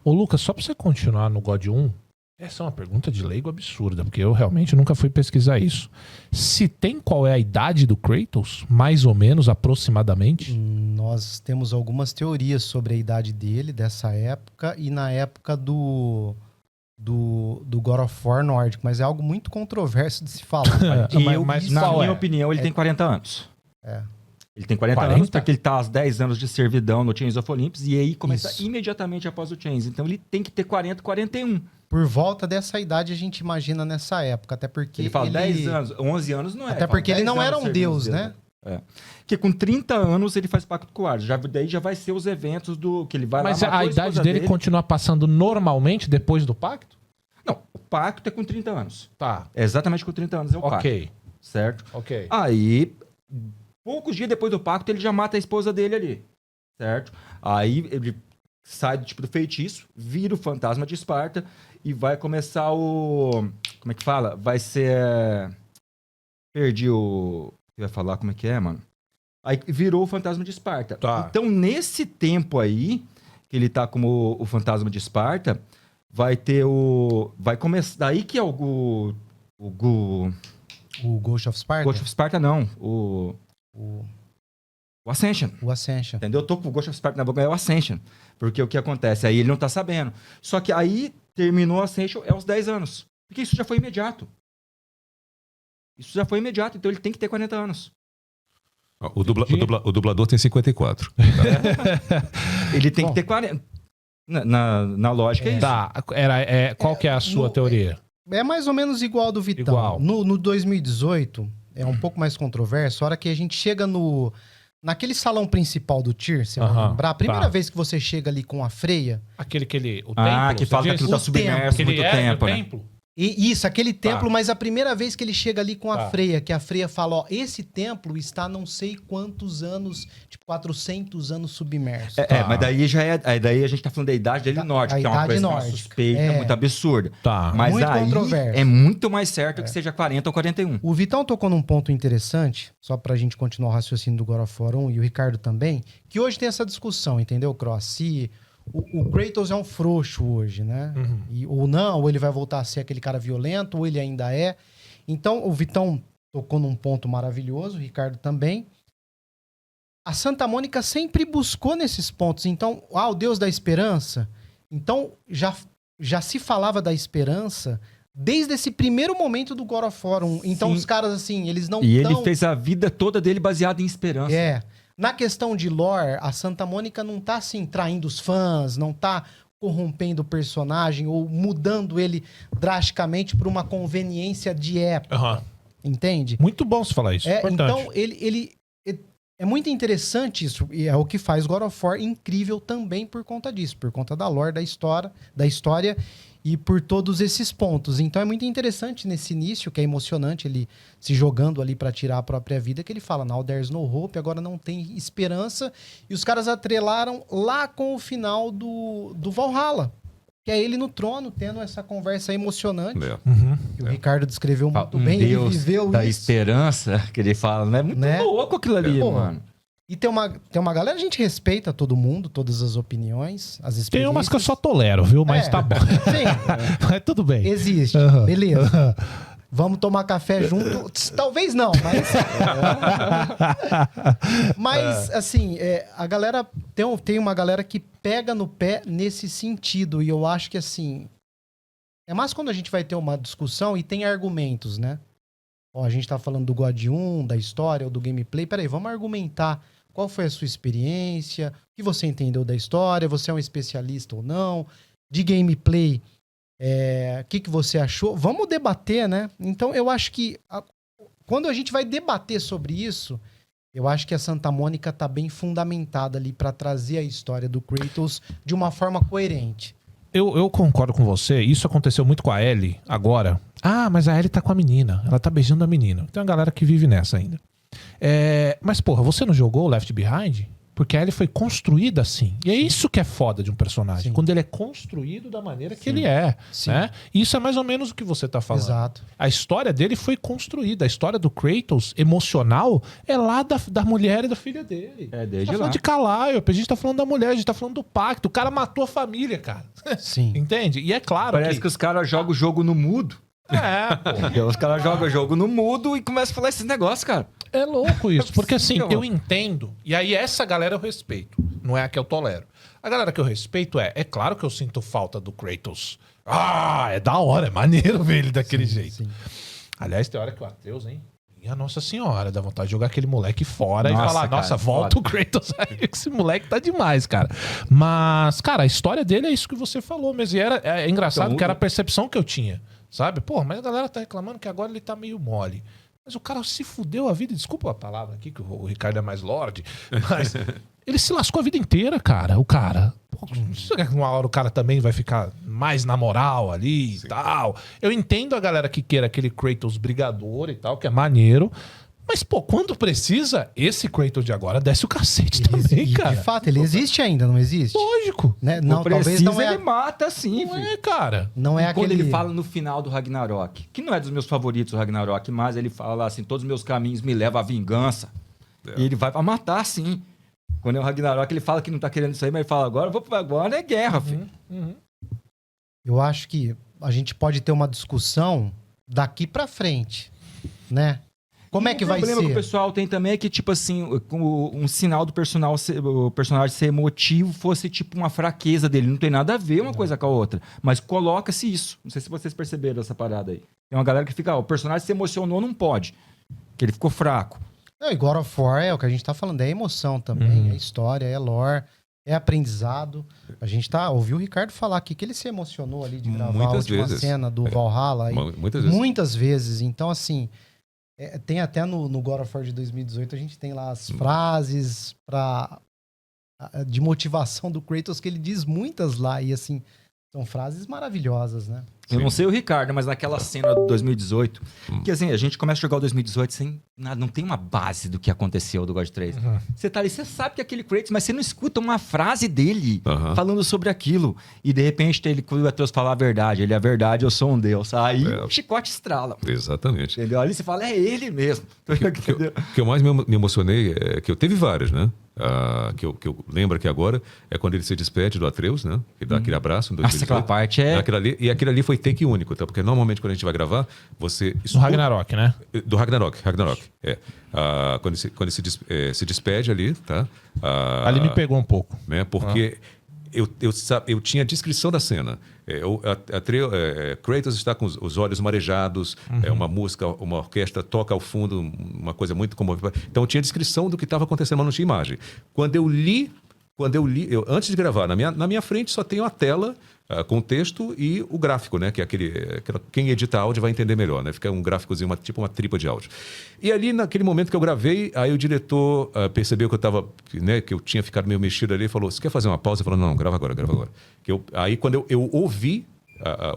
Ô Lucas, só pra você continuar no God 1, essa é uma pergunta de leigo absurda, porque eu realmente nunca fui pesquisar isso. Se tem qual é a idade do Kratos, mais ou menos, aproximadamente? Nós temos algumas teorias sobre a idade dele, dessa época, e na época do God of War nórdico, mas é algo muito controverso de se falar. Na minha opinião, ele tem 40 anos. Ele tem 40 anos porque ele tá aos 10 anos de servidão no Chains of Olympus e aí começa imediatamente após o Chains. Então ele tem que ter 40, 41. Por volta dessa idade a gente imagina nessa época, até porque ele fala 10 anos, 11 anos não é. Até porque ele não era um deus, né? Porque com 30 anos ele faz pacto com o Hades. Daí já vai ser os eventos do que ele vai Mas lá. Mas a idade dele continua passando normalmente depois do pacto? Não, o pacto é com 30 anos. Tá. É exatamente com 30 anos é o pacto. Certo? Ok. Aí, poucos dias depois do pacto, ele já mata a esposa dele ali. Certo? Aí ele sai do feitiço, vira o fantasma de Esparta e vai começar o... Como é que fala? Vai ser... Perdi o... Eu ia falar como é que é, mano. Aí virou o fantasma de Esparta. Tá. Então, nesse tempo aí, que ele tá como o fantasma de Esparta, vai ter o... Vai começar... Daí que é o Ghost of Sparta? Ghost of Sparta não. O Ascension. O Ascension. Entendeu? Eu tô com o Ghost of Sparta na boca, é o Ascension. Porque o que acontece? Aí ele não tá sabendo. Só que aí terminou o Ascension aos 10 anos. Porque isso já foi imediato. Isso já foi imediato, então ele tem que ter 40 anos. O dublador tem 54. Ele tem que ter 40. Na lógica é isso. Tá, qual que é a sua teoria? É mais ou menos igual ao do Vitão. Igual. No 2018, é um pouco mais controverso. A hora que a gente chega naquele salão principal do Tyr, você vai lembrar? A primeira vez que você chega ali com a Freya... O templo, que fala que aquilo tá submerso há muito tempo, né? Templo? Isso, aquele templo, mas a primeira vez que ele chega ali com a Freya, que a Freya fala, ó, esse templo está não sei quantos anos, tipo 400 anos submerso. Mas daí a gente tá falando da idade dele nórdica, que é uma coisa suspeita, muito absurda. Tá. Mas muito aí controverso. é muito mais certo que seja 40 ou 41. O Vitão tocou num ponto interessante, só pra gente continuar o raciocínio do God of War 1, e o Ricardo também, que hoje tem essa discussão, entendeu, Cross? Se o Kratos é um frouxo hoje, né? Ou não, ou ele vai voltar a ser aquele cara violento, ou ele ainda é. Então, o Vitão tocou num ponto maravilhoso, o Ricardo também. A Santa Mônica sempre buscou nesses pontos. Então, o Deus da esperança. Então, já se falava da esperança desde esse primeiro momento do God of War 1. Então, os caras, assim, eles não ele fez a vida toda dele baseada em esperança. Na questão de lore, a Santa Mônica não tá, assim, traindo os fãs, não tá corrompendo o personagem ou mudando ele drasticamente por uma conveniência de época. Entende? Muito bom você falar isso. Então, ele é muito interessante isso, e é o que faz God of War incrível também por conta disso, por conta da lore, da história e por todos esses pontos. Então é muito interessante nesse início, que é emocionante, ele se jogando ali pra tirar a própria vida, que ele fala, now there's no hope, agora não tem esperança, e os caras atrelaram lá com o final do Valhalla, que é ele no trono, tendo essa conversa emocionante. O Ricardo descreveu muito bem, Deus ele viveu da isso. esperança, que ele fala, não é muito louco aquilo ali, mano. E tem uma galera, a gente respeita todo mundo, todas as opiniões, as experiências. Tem umas que eu só tolero, viu? Mas tá bom. Sim. Mas tudo bem. Existe, beleza. Vamos tomar café junto? Talvez não, mas... Mas, assim, a galera... Tem uma galera que pega no pé nesse sentido. E eu acho que, assim... É mais quando a gente vai ter uma discussão e tem argumentos, né? Ó, a gente tá falando do God 1, da história ou do gameplay. Peraí, vamos argumentar qual foi a sua experiência, o que você entendeu da história, você é um especialista ou não, de gameplay... O que você achou? Vamos debater, né? Então, eu acho que quando a gente vai debater sobre isso, eu acho que a Santa Mônica tá bem fundamentada ali para trazer a história do Kratos de uma forma coerente. Eu concordo com você. Isso aconteceu muito com a Ellie agora. Mas a Ellie tá com a menina. Ela tá beijando a menina. Tem uma galera que vive nessa ainda. Mas, porra, você não jogou Left Behind? Porque a Ellie foi construída assim. E é isso que é foda de um personagem. Sim. Quando ele é construído da maneira que ele é. Sim. Né? E isso é mais ou menos o que você tá falando. Exato. A história dele foi construída. A história do Kratos, emocional, é lá da mulher e da filha dele. É, A desde gente tá lá. falando de Calliope, a gente tá falando da mulher, a gente tá falando do pacto. O cara matou a família, cara. Sim. Entende? E é claro Parece que os caras jogam o jogo no mudo. É, pô. Os caras jogam o jogo no mudo e começam a falar esses negócios, cara. É louco isso, porque assim, possível, eu mano. entendo, e aí essa galera eu respeito, não é a que eu tolero. A galera que eu respeito é claro que eu sinto falta do Kratos. Ah, é da hora, é maneiro ver ele daquele jeito. Sim. Aliás, tem hora que o Atreus, hein? Minha Nossa Senhora, dá vontade de jogar aquele moleque fora Nossa, e falar, cara, nossa, volta foda. o Kratos aí, que esse moleque tá demais, cara. Mas, cara, a história dele é isso que você falou mesmo. E é engraçado Então, que era a percepção que eu tinha, sabe? Pô, mas a galera tá reclamando que agora ele tá meio mole. Mas o cara se fudeu a vida, desculpa a palavra aqui, que o Ricardo é mais lorde, mas ele se lascou a vida inteira, cara, o cara. Pô, será que uma hora o cara também vai ficar mais na moral ali e tal? Eu entendo a galera que queira aquele Kratos brigador e tal, que é maneiro, mas, pô, quando precisa, esse Kratos de agora desce o cacete também, E, cara. de fato, ele existe ainda, não existe? Lógico. Né? Não, talvez precisa, não é, ele mata sim, Não filho. é, cara. não é E quando aquele... ele fala no final do Ragnarok, que não é dos meus favoritos o Ragnarok, mas ele fala assim, todos os meus caminhos me levam à vingança. E ele vai pra matar, sim. Quando é o Ragnarok, ele fala que não tá querendo isso aí, mas ele fala, agora é guerra, filho. Eu acho que a gente pode ter uma discussão daqui pra frente, né? Como é que vai O problema que o ser? pessoal tem também é que, tipo assim, um sinal do o personagem ser emotivo fosse, tipo, uma fraqueza dele. Não tem nada a ver uma coisa com a outra. Mas coloca-se isso. Não sei se vocês perceberam essa parada aí. Tem uma galera que fica, o personagem se emocionou, não pode. Que ele ficou fraco. Não, e God of War é o que a gente tá falando, é emoção também, é história, é lore, é aprendizado. A gente ouviu o Ricardo falar aqui que ele se emocionou ali de gravar a Muitas última vezes. cena do Valhalla. Muitas vezes. Muitas vezes. Então, assim, tem até no God of War de 2018, a gente tem lá as frases de motivação do Kratos, que ele diz muitas lá, e assim, são frases maravilhosas, né? Eu não sei o Ricardo, mas naquela cena do 2018, que assim, a gente começa a jogar o 2018 sem nada, não tem uma base do que aconteceu do God 3. Você tá ali, você sabe que é aquele Kratos, mas você não escuta uma frase dele falando sobre aquilo. E de repente ele, quando o Atreus falar a verdade, ele é a verdade, eu sou um deus. Aí o chicote estrala. Exatamente. Entendeu? Ali você fala, é ele mesmo. Entendeu? O que eu mais me emocionei é que eu teve várias, né? Que eu lembro aqui agora é quando ele se despede do Atreus, né? Que dá aquele abraço. Em Nossa, aquela 2018. parte é... Aquilo ali foi take único, tá? Porque normalmente quando a gente vai gravar, você... No Ragnarok, né? Do Ragnarok. Quando ele se despede ali, tá? Ali me pegou um pouco. Né? Porque eu tinha a descrição da cena. Kratos está com os olhos marejados, uma música, uma orquestra toca ao fundo, uma coisa muito comovente. Então eu tinha a descrição do que estava acontecendo, mas não tinha imagem. Quando eu li, antes de gravar, na minha frente só tem a tela com o texto e o gráfico, né? Que é quem edita áudio vai entender melhor, né? Fica um gráficozinho, tipo uma tripa de áudio. E ali, naquele momento que eu gravei, aí o diretor percebeu que eu tava, né? Que eu tinha ficado meio mexido ali e falou, você quer fazer uma pausa? Eu falei, não, grava agora. Aí quando eu ouvi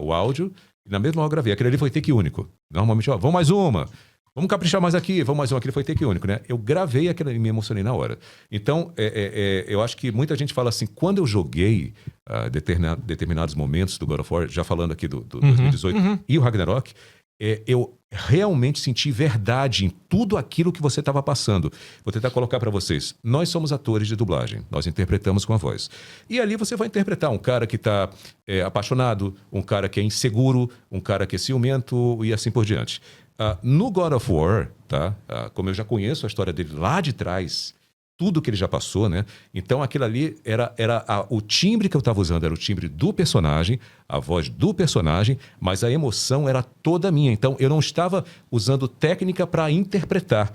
o áudio, na mesma hora eu gravei. Aquele ali foi take único. Normalmente, vamos mais uma. Vamos caprichar mais aqui, vamos mais um. Aquele foi take único, né? Eu gravei aquilo e me emocionei na hora. Então, eu acho que muita gente fala assim, quando eu joguei determinados momentos do God of War, já falando aqui do 2018, e o Ragnarok, eu realmente senti verdade em tudo aquilo que você estava passando. Vou tentar colocar para vocês. Nós somos atores de dublagem, nós interpretamos com a voz. E ali você vai interpretar um cara que está apaixonado, um cara que é inseguro, um cara que é ciumento e assim por diante. No God of War, tá? Como eu já conheço a história dele lá de trás, tudo que ele já passou, né? Então aquilo ali era o timbre que eu estava usando, era o timbre do personagem, a voz do personagem, mas a emoção era toda minha. Então eu não estava usando técnica para interpretar.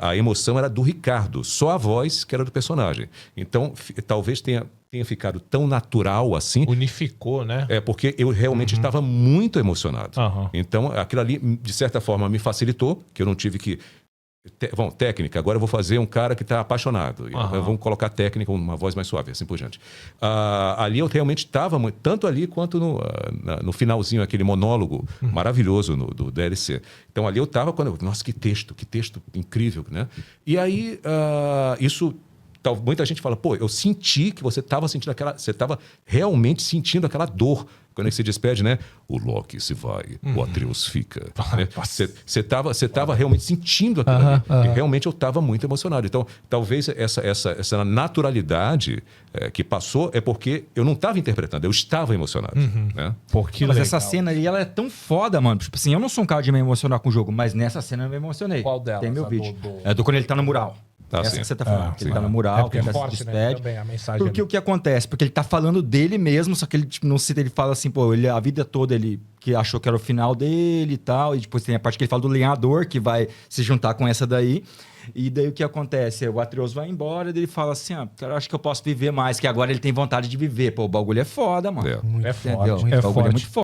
A emoção era do Ricardo, só a voz que era do personagem. Então talvez tenha ficado tão natural assim. Unificou, né? Porque eu realmente estava muito emocionado. Aham. Então, aquilo ali, de certa forma, me facilitou, que eu não tive que... técnica, agora eu vou fazer um cara que está apaixonado. Vamos colocar técnica, uma voz mais suave, assim por diante. Ali eu realmente estava, tanto ali quanto no finalzinho, aquele monólogo maravilhoso do DLC. Então ali eu estava, nossa, que texto incrível, né? E aí, isso muita gente fala, pô, eu senti que você estava sentindo você estava realmente sentindo aquela dor. Quando ele se despede, né? O Loki se vai, o Atreus fica. Né? Você estava realmente sentindo aquilo ali. E realmente eu estava muito emocionado. Então, talvez essa naturalidade que passou é porque eu não estava interpretando, eu estava emocionado. Né? Porque Mas essa cena ali, ela é tão foda, mano. Tipo assim, eu não sou um cara de me emocionar com o jogo, mas nessa cena eu me emocionei. Qual delas? Tem meu A vídeo. do- É do quando ele tá no mural. Essa sim. que você tá falando. que ele sim. tá no mural, porque que ele é tá forte, se né? despede. Também a mensagem. Porque o que acontece? Porque ele tá falando dele mesmo, só que ele tipo, não cita, ele fala assim, pô, ele, a vida toda ele que achou que era o final dele e tal, e depois tem a parte que ele fala do lenhador que vai se juntar com essa daí. E daí o que acontece? O Atreus vai embora e ele fala assim, cara, eu acho que eu posso viver mais, que agora ele tem vontade de viver. Pô, o bagulho é foda, mano. É. É Entendeu? forte. O É bagulho é forte. muito foda.